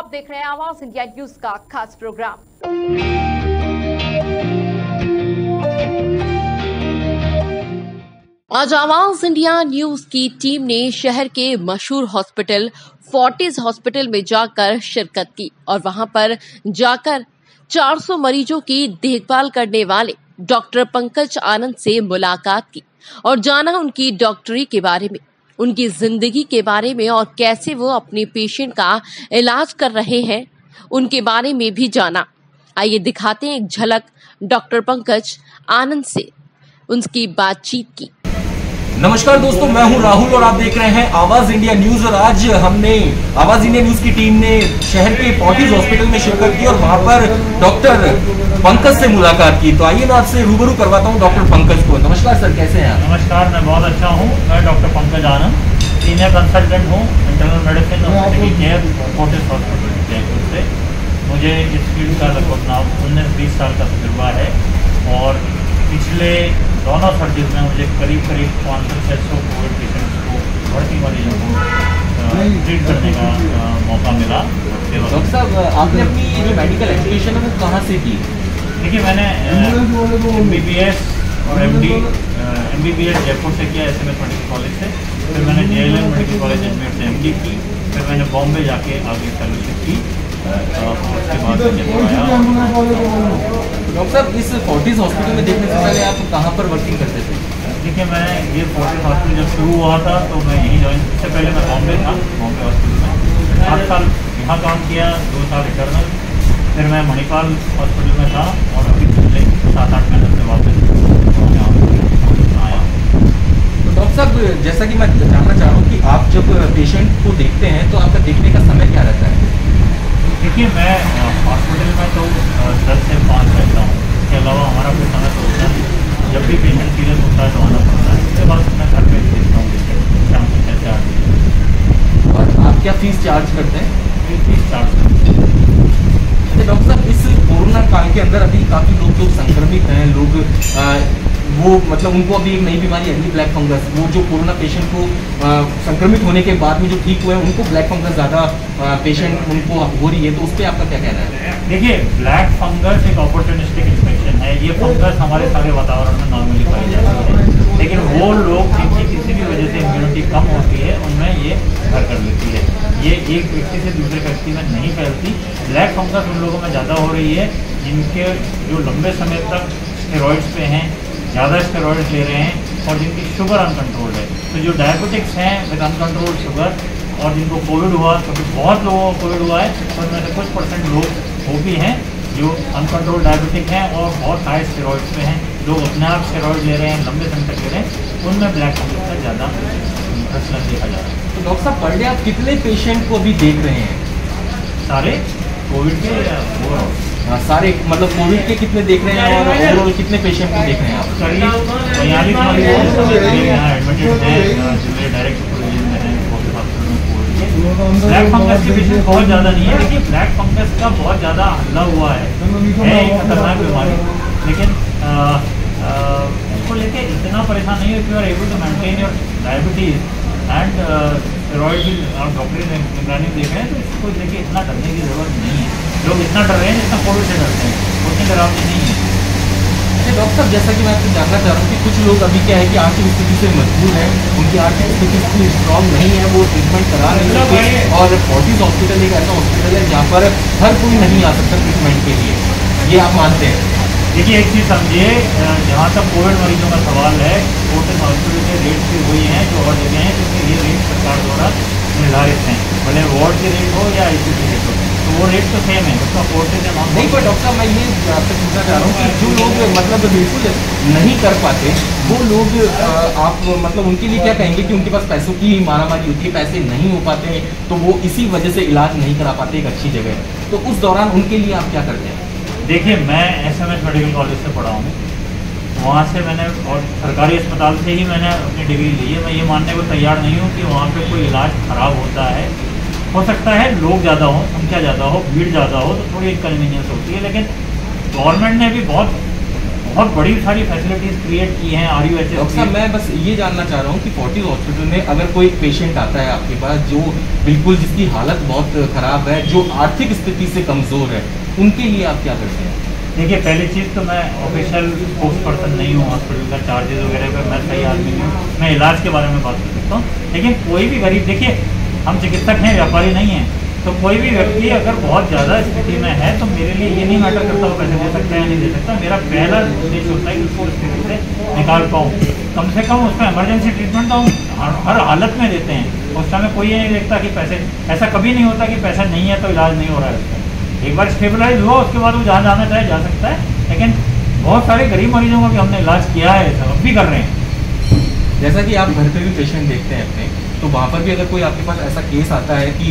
आप देख रहे हैं आवाज इंडिया न्यूज का खास प्रोग्राम। आज आवाज इंडिया न्यूज की टीम ने शहर के मशहूर हॉस्पिटल फोर्टिस हॉस्पिटल में जाकर शिरकत की और वहां पर जाकर 400 मरीजों की देखभाल करने वाले डॉक्टर पंकज आनंद से मुलाकात की और जाना उनकी डॉक्टरी के बारे में, उनकी जिंदगी के बारे में और कैसे वो अपने पेशेंट का इलाज कर रहे हैं उनके बारे में भी जाना। आइए दिखाते हैं एक झलक डॉक्टर पंकज आनंद से उनकी बातचीत की। नमस्कार दोस्तों, मैं हूं राहुल और आप देख रहे हैं आवाज इंडिया न्यूज। और आज हमने आवाज इंडिया न्यूज की टीम ने शहर के फोर्टिस हॉस्पिटल में शिरकत की और वहां पर डॉक्टर पंकज से मुलाकात की। तो आइए मैं आपसे रूबरू करवाता हूं डॉक्टर पंकज को। नमस्कार सर, कैसे हैं आप? नमस्कार, मैं बहुत अच्छा हूं। मैं डॉक्टर पंकज आनंद, सीनियर कंसल्टेंट हूं इंटरनल मेडिसिन और city care Fortis hospital Jaipur से। मुझे इस फील्ड का लगभग 19-20 साल का तजुर्बा है और पिछले दोनों सर्जरीज में मुझे करीब 500-600 कोविड पेशेंट्स को, भर्ती मरीजों को ट्रीट करने का मौका मिला। डॉक्टर साहब, आपने अपनी जो मेडिकल एजुकेशन है वो कहाँ से की? देखिए, मैंने MBBS और MBBS जयपुर से किया, SMS मेडिकल कॉलेज से। फिर मैंने JLM मेडिकल कॉलेज अजमेर से MD की। फिर मैंने बॉम्बे जाके आगे फेलोशिप की। उसके बाद डॉक्टर साहब, इस फोर्टिस हॉस्पिटल में देखने से पहले आप कहाँ पर वर्किंग करते थे? देखिए, मैं ये फोर्टिस हॉस्पिटल जब शुरू हुआ था तो मैं यहीं ज्वाइन, इससे पहले मैं बॉम्बे था, बॉम्बे हॉस्पिटल में 8 साल यहाँ काम किया, 2 साल इंटरनल। फिर मैं मणिपाल हॉस्पिटल में था और अभी पिछले 7-8 महीने से वापस आया। तो डॉक्टर साहब, जैसा कि मैं जानना चाह रहा हूँ कि आप जब पेशेंट को देखते हैं तो आपका देखने का समय क्या रहता है? देखिए, मैं हॉस्पिटल में तो 10 से 5 रहता हूँ। इसके अलावा हमारा कोई समय तो होता नहीं। जब भी पेशेंट सीरियस होता है तो आना पड़ता है। उसके बाद मैं घर पे देखता हूँ पेशेंट शाम को 6 से 8 बजे। और आप क्या फीस चार्ज करते हैं? फीस चार्ज करते हैं। अच्छा डॉक्टर साहब, इस कोरोना काल के अंदर अभी काफ़ी लोग जो संक्रमित हैं, लोग वो मतलब उनको अभी एक नई बीमारी है ब्लैक फंगस। वो जो कोरोना पेशेंट को संक्रमित होने के बाद में जो ठीक हुए हैं उनको ब्लैक फंगस ज़्यादा पेशेंट उनको हो रही है, तो उस पर आपका क्या कहना है? देखिए, ब्लैक फंगस एक अपॉर्चुनिस्टिक इन्फेक्शन है। ये फंगस हमारे सारे वातावरण में नॉर्मली पाई जाती है, लेकिन वो लोग जिनकी किसी भी वजह से इम्यूनिटी कम होती है उनमें ये घर कर लेती है। ये एक व्यक्ति से दूसरे व्यक्ति में नहीं फैलती। ब्लैक फंगस उन लोगों में ज़्यादा हो रही है जिनके जो लंबे समय तक स्टेरॉइड्स पे हैं, ज़्यादा स्टेरॉइड्स ले रहे हैं और जिनकी शुगर अनकंट्रोल्ड है। तो जो डायबिटिक्स हैं विद अनकंट्रोल्ड शुगर और जिनको कोविड हुआ, क्योंकि बहुत लोगों को कोविड हुआ है, तो उनमें से कुछ % लोग वो भी हैं जो अनकंट्रोल्ड डायबिटिक हैं और बहुत हाई स्टेरॉइड्स पे हैं। लोग अपने आप स्टेरॉइड ले रहे हैं, लंबे समय तक ले रहे हैं, उनमें ब्लैक फंगस का ज़्यादा प्रचलन देखा जा रहा है। तो डॉक्टर साहब, पर डे आप कितने पेशेंट को अभी देख रहे हैं? सारे कोविड के सारे मतलब कोविड के कितने देख रहे हैं और ओवरऑल कितने पेशेंट को देख रहे हैं आप? करीब 42 मरीज यहाँ एडमिटेड हैं, जिनमें डायरेक्ट सुपरविजन में हैं फोर्टिस हॉस्पिटल में कोविड के। ब्लैक फंगस के पेशेंट बहुत ज़्यादा नहीं है, लेकिन ब्लैक फंगस का बहुत ज़्यादा हल्ला हुआ है एक खतरनाक बीमारी। लेकिन इसको लेके इतना परेशान नहीं हो। If you are able to maintain your diabetes and steroid और डॉक्टरी निगरानी देख रहे हैं, तो इसको लेके इतना डरने की जरूरत नहीं है। लोग इतना डर रहे हैं जितना कोविड से डरते हैं, उतनी डरावनी नहीं है। अच्छा डॉक्टर साहब, जैसा कि मैं आपसे जानना चाह रहा हूँ कि कुछ लोग अभी क्या है कि आर्थिक स्थिति से मजबूर हैं, उनकी आर्थिक स्थिति इतनी स्ट्रॉन्ग नहीं है, वो ट्रीटमेंट करा नहीं है। और फोर्टिस हॉस्पिटल एक ऐसा हॉस्पिटल है जहाँ पर हर कोई नहीं आ सकता ट्रीटमेंट के लिए, ये आप मानते हैं? देखिए, एक चीज़ समझिए, जहाँ तक कोविड मरीजों का सवाल है, फोर्टिस हॉस्पिटल के रेट भी वही हैं जो और जगह हैं, क्योंकि ये रेट सरकार द्वारा निर्धारित हैं। भले वार्ड के रेट हो या ICU के रेट हो, तो वो रेट तो सेम है। उसका फोर्टिस नहीं, पर डॉक्टर साहब, मैं ये आपसे पूछना चाह रहा हूँ कि जो लोग मतलब बिल्कुल नहीं कर पाते, वो लोग आप मतलब उनके लिए क्या कहेंगे कि उनके पास पैसों की मारामारी होती है, पैसे नहीं हो पाते, तो वो इसी वजह से इलाज नहीं करा पाते एक अच्छी जगह, तो उस दौरान उनके लिए आप क्या करते हैं? देखिए, मैं SMS मेडिकल कॉलेज से पढ़ा हूँ, वहाँ से मैंने और सरकारी अस्पताल से ही मैंने अपनी डिग्री ली है। मैं ये मानने को तैयार नहीं हूँ कि वहाँ पे कोई इलाज ख़राब होता है। हो सकता है लोग ज़्यादा हो, संख्या ज़्यादा हो, भीड़ ज़्यादा हो, तो थोड़ी इनकन्वीनियंस होती है, लेकिन गवर्नमेंट ने भी बहुत बहुत बड़ी सारी फैसिलिटीज क्रिएट की हैं RUHS। डॉक्टर साहब मैं बस ये जानना चाह रहा हूँ कि फोर्टिस हॉस्पिटल में अगर कोई पेशेंट आता है आपके पास जो बिल्कुल जिसकी हालत बहुत खराब है, जो आर्थिक स्थिति से कमज़ोर है, उनके लिए आप क्या करते हैं? देखिए, पहली चीज़ तो मैं ऑफिशियल स्पोक्स पर्सन नहीं हूँ हॉस्पिटल का, चार्जेस वगैरह पर मैं सही आदमी नहीं हूँ, मैं इलाज के बारे में बात कर सकता हूँ। लेकिन कोई भी गरीब, देखिए हम चिकित्सक हैं, व्यापारी नहीं हैं, तो कोई भी व्यक्ति अगर बहुत ज़्यादा स्थिति में है तो मेरे लिए ये नहीं मैटर करता वो पैसे दे सकता है या नहीं दे सकता। मेरा पहला उद्देश्य होता है कि उसको स्थिति से निकाल पाऊँ, कम से कम उसमें इमरजेंसी ट्रीटमेंट तो हम हर हालत में देते हैं। उस समय कोई ये नहीं देखता कि पैसे, ऐसा कभी नहीं होता कि पैसा नहीं है तो इलाज नहीं हो रहा है उसका। एक बार स्टेबलाइज हुआ उसके बाद वो जहाँ जाना चाहे जा सकता है। लेकिन बहुत सारे गरीब मरीजों का भी हमने इलाज किया है, सब भी कर रहे हैं। जैसा कि आप घर पे भी पेशेंट देखते हैं अपने, तो वहाँ पर भी अगर कोई आपके पास ऐसा केस आता है कि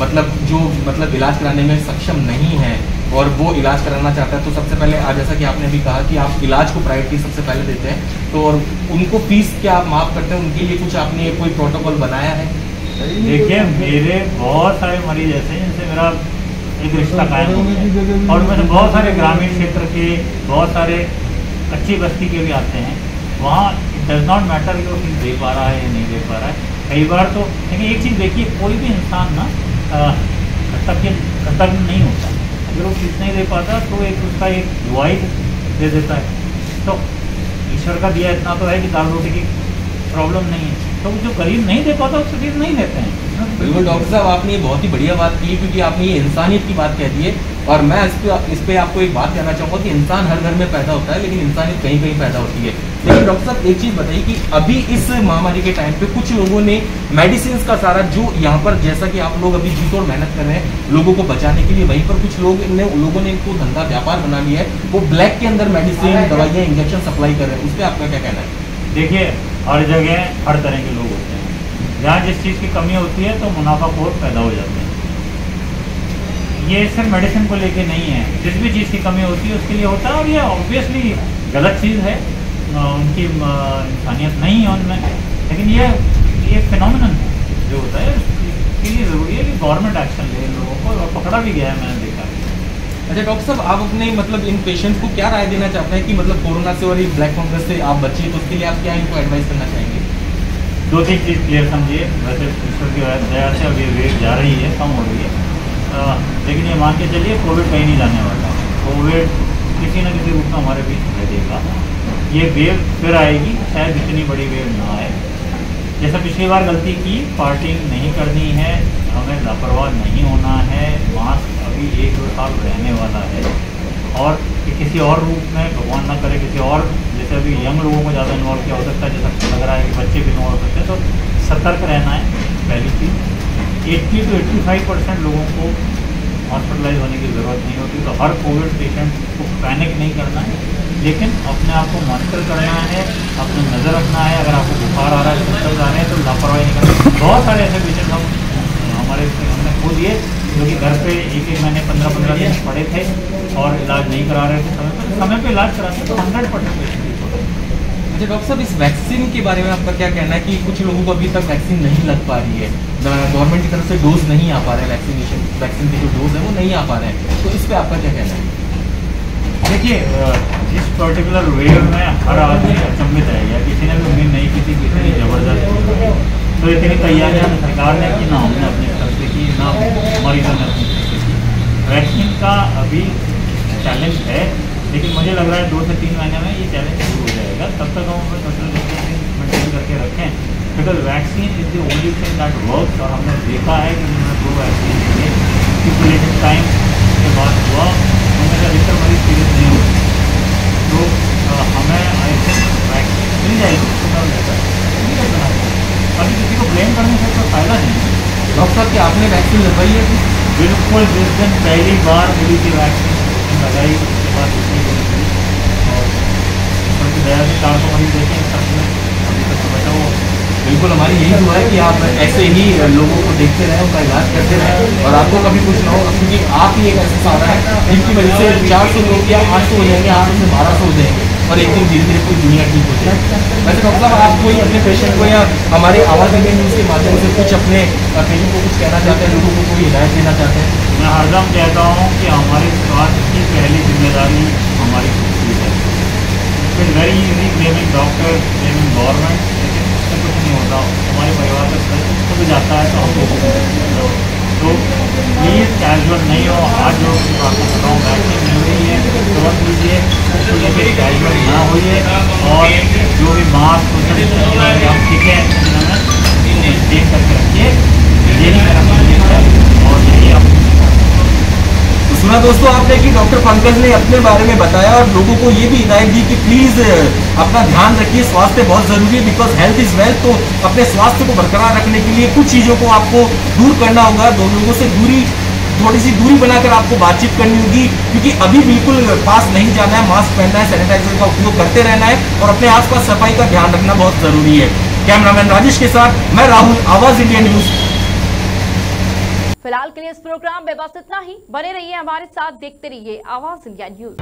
मतलब इलाज कराने में सक्षम नहीं है और वो इलाज कराना चाहता है, तो सबसे पहले आज जैसा कि आपने अभी कहा कि आप इलाज को प्रायोरिटी सबसे पहले देते हैं, तो और उनको फीस क्या आप माफ़ करते हैं, उनके लिए कुछ आपने कोई प्रोटोकॉल बनाया है? देखिए, मेरे बहुत सारे मरीज ऐसे हैं जिनसे मेरा एक रिश्ता कायम हो गया, और मैंने बहुत सारे ग्रामीण क्षेत्र के, बहुत सारे अच्छी बस्ती के भी आते हैं। वहाँ इट डज नॉट मैटर कि वो फीस दे पा रहा है या नहीं दे पा रहा है। कई बार तो लेकिन एक चीज़ देखिए, कोई भी इंसान ना कृतज्ञ नहीं होता। अगर वो फीस नहीं दे पाता तो एक उसका एक दुआई दे देता है, तो ईश्वर का दिया इतना तो है कि दाल रोटी की प्रॉब्लम नहीं है। तो जो गरीब नहीं दे पाता उससे फीस नहीं देते हैं। बिल्कुल डॉक्टर साहब, आपने ये बहुत ही बढ़िया बात की, क्योंकि आपने ये इंसानियत की बात कह दी है। और मैं इस पे आपको एक बात कहना चाहूँगा कि इंसान हर घर में पैदा होता है, लेकिन इंसानियत कहीं कहीं पैदा होती है। लेकिन डॉक्टर साहब एक चीज़ बताइए कि अभी इस महामारी के टाइम पे कुछ लोगों ने मेडिसिन का सारा जो यहाँ पर, जैसा कि आप लोग अभी जी तोड़ मेहनत कर रहे हैं लोगों को बचाने के लिए, वहीं पर कुछ लोगों ने इनको धंधा व्यापार बना लिया है, वो ब्लैक के अंदर मेडिसिन, दवाइयाँ, इंजेक्शन सप्लाई कर रहे हैं। उस पर आपका क्या कहना है? देखिए, हर जगह हर तरह के लोग होते हैं। जहाँ जिस चीज़ की कमी होती है तो मुनाफाखोर पैदा हो जाते हैं। ये सिर्फ मेडिसिन को लेके नहीं है, जिस भी चीज़ की कमी होती है उसके लिए होता है, और ये ऑब्वियसली गलत चीज़ है, उनकी इंसानियत नहीं है उनमें। लेकिन ये फिनोमिनन जो होता है इसके लिए ज़रूरी है कि गवर्नमेंट एक्शन ले इन लोगों को, और पकड़ा भी गया है, मैंने देखा है। अच्छा डॉक्टर साहब, आप अपने इन पेशेंट को क्या राय देना चाहते हैं कि कोरोना से और ब्लैक फंगस से आप बचिए, तो उसके लिए आप क्या इनको एडवाइस करना चाहेंगे? दो तीन चीज़ क्लियर समझिए। वैसे ईश्वर की दया से अभी वेट जा रही है, कम हो रही है, लेकिन ये मान के चलिए कोविड कहीं नहीं जाने वाला। कोविड किसी न किसी रूप में हमारे बीच रहेगा। ये वेव फिर आएगी, शायद इतनी बड़ी वेव ना आए। जैसा पिछली बार गलती की, पार्टिंग नहीं करनी है, हमें लापरवाह नहीं होना है, मास्क अभी 1-2 साल रहने वाला है, और कि किसी और रूप में भगवान ना करे किसी और, जैसे अभी यंग लोगों को ज़्यादा इन्वॉल्व किया हो सकता है, जैसा लग रहा है कि बच्चे भी इन्वॉल्व होते हैं, तो सतर्क रहना है पहली चीज़। 80 to 85% लोगों को हॉस्पिटलाइज होने की ज़रूरत नहीं होती, तो हर कोविड पेशेंट को पैनिक नहीं करना है, लेकिन अपने आप को मॉनिटर करना है, अपनी नज़र रखना है। अगर आपको बुखार आ रहा है, सिम्टम्स आ रहे हैं, तो लापरवाही नहीं करना। बहुत सारे ऐसे पेशेंट हमने खो दिए जो कि घर पे 1-1 महीने 15-15 दिन पड़े थे और इलाज नहीं करा रहे थे समय पे इलाज कराते तो 100% पेशेंट। अच्छा डॉक्टर साहब, इस वैक्सीन के बारे में आपका क्या कहना है कि कुछ लोगों को अभी तक वैक्सीन नहीं लग पा रही है, गवर्नमेंट की तरफ से डोज नहीं आ पा रहा है, वैक्सीन के जो डोज है वो नहीं आ पा रहे हैं, तो इस पर आपका क्या कहना है? देखिए, इस पर्टिकुलर वेव में हर आदमी अचंभित रह गया, किसी ने भी उम्मीद नहीं की थी कि इतनी ज़बरदस्त, तो इतनी तैयारियां सरकार ने की, ना हमने अपनी तरफ से की, ना मरीजों ने अपनी तरफ से की। वैक्सीन का अभी चैलेंज है, लेकिन मुझे लग रहा है 2 से 3 महीने में ये चैलेंज शुरू हो जाएगा। तब तक हम सोशल डिस्टेंसिंग मेंटेन करके रखें, because vaccine is the only thing that works. और हमने देखा है कि जिन्होंने 2 वैक्सीन लिए, स्टिपुलेटेड टाइम के बाद हुआ, उनमें अधिकतर मरीज सीरियस नहीं होते। तो हमें आई थिंक वैक्सीन मिल जाएगी तो कम रहता है, अभी किसी को ब्लेम करने से कोई फायदा नहीं है। डॉक्टर साहब, क्या आपने वैक्सीन लगवाई है? बिल्कुल, जिस दिन पहली बार मिली थी वैक्सीन लगाई, उसके बाद दूसरी मिली थी, और उनकी दया से 400 मरीज देखे सबने अभी तक तो बचा हुआ। बिल्कुल, हमारी यही दुआ है कि आप ऐसे ही लोगों को देखते रहें, उनका इलाज करते रहें, और आपको कभी कुछ ना हो, क्योंकि आप ही एक ऐसा सहारा है जिनकी वजह से 400 लोग या 800 हो जाएंगे, 800 से 1200 हो जाएंगे, और एक दिन धीरे धीरे पूरी दुनिया ठीक हो जाएगी। वैसे डॉक्टर साहब, आप कोई अपने पेशेंट को या हमारे आवाज़ इंडिया न्यूज़ के माध्यम से कुछ अपने पेशेंट को कुछ कहना चाहते हैं, लोगों को कोई हिदायत देना चाहते हैं? मैं हरदम कहता हूँ कि हमारे स्वास्थ्य की पहली जिम्मेदारी हमारी खुद की है। It's very easy blaming doctor, blaming government, लेकिन उससे कुछ नहीं होता। हमारे परिवार का सदस्य उसको भी जाता है तो हम लोग तो प्लीज़ कैजुअल नहीं हो। आज जो बात कर रहा हूँ वैक्सीन मिल रही है तुरंत लीजिए, उसको लेकर कैजुअल ना होइए और जो भी मास्क हम ठीक है मेंटेन करके रखिए। ये नहीं मेरा संदेश है और यही आप तो सुना दोस्तों आपने कि डॉक्टर पंकज ने अपने बारे में बताया और लोगों को ये भी हिदायत दी कि प्लीज अपना ध्यान रखिए, स्वास्थ्य बहुत जरूरी है, बिकॉज हेल्थ इज वेल्थ। तो अपने स्वास्थ्य को बरकरार रखने के लिए कुछ चीजों को आपको दूर करना होगा, दो लोगों से थोड़ी सी दूरी बनाकर आपको बातचीत करनी होगी, क्योंकि अभी बिल्कुल पास नहीं जाना है, मास्क पहनना है, सैनिटाइजर का उपयोग करते रहना है और अपने आसपास सफाई का ध्यान रखना बहुत जरूरी है। कैमरामैन राजेश के साथ मैं राहुल, आवाज इंडिया न्यूज। फिलहाल के लिए इस प्रोग्राम में बस इतना ही। बने रहिए हमारे साथ, देखते रहिए आवाज इंडिया न्यूज।